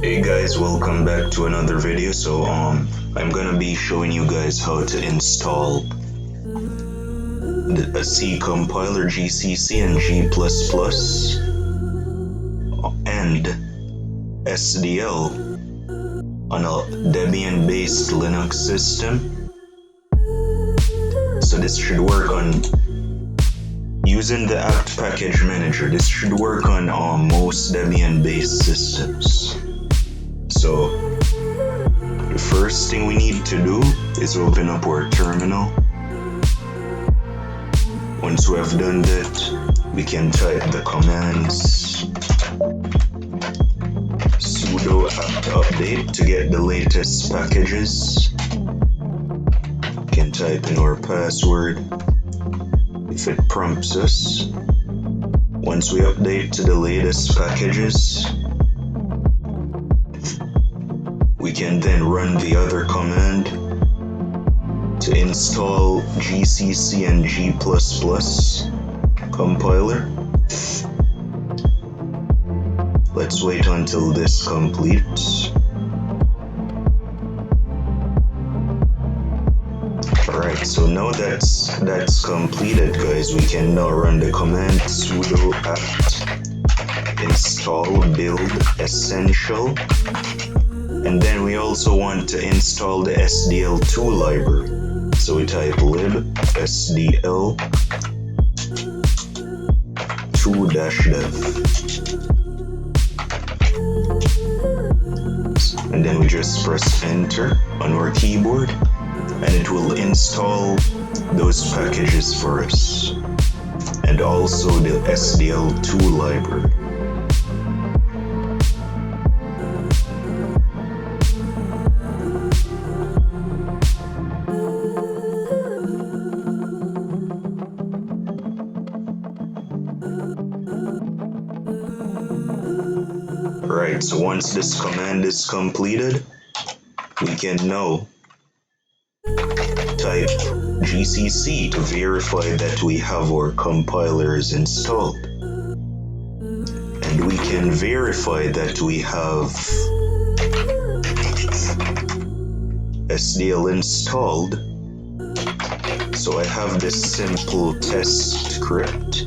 Hey guys, welcome back to another video. I'm gonna be showing you guys how to install a C compiler, GCC and G++ and SDL on a Debian-based Linux system. So this should work on using the apt package manager. This should work on most Debian-based systems. So the first thing we need to do is open up our terminal. Once we have done that, we can type the commands sudo apt-update to get the latest packages. We can type in our password if it prompts us. Once we update to the latest packages, we can then run the other command to install GCC and G++ compiler. Let's wait until this completes. Alright, so now that's completed, guys. We can now run the command sudo apt install build essential. And then we also want to install the SDL2 library. So we type lib SDL2-dev. And then we just press enter on our keyboard, and it will install those packages for us. And also the SDL2 library. Right, so once this command is completed, we can now type GCC to verify that we have our compilers installed. And we can verify that we have SDL installed. So I have this simple test script.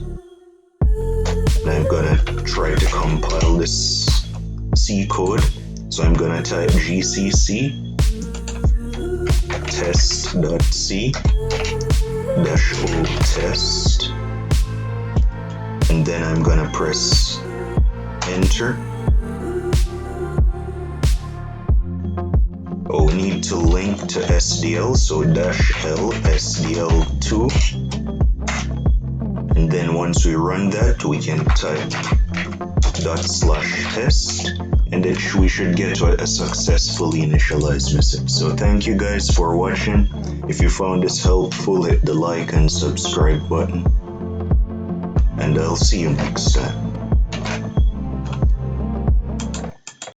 And I'm gonna try to compile this C code. So I'm gonna type gcc test.c-o test, and then I'm gonna press enter. Oh, we need to link to SDL, so -l SDL2. And then once we run that, we can type /test, and we should get a successfully initialized message. So thank you guys for watching. If you found this helpful, hit the like and subscribe button, and I'll see you next time.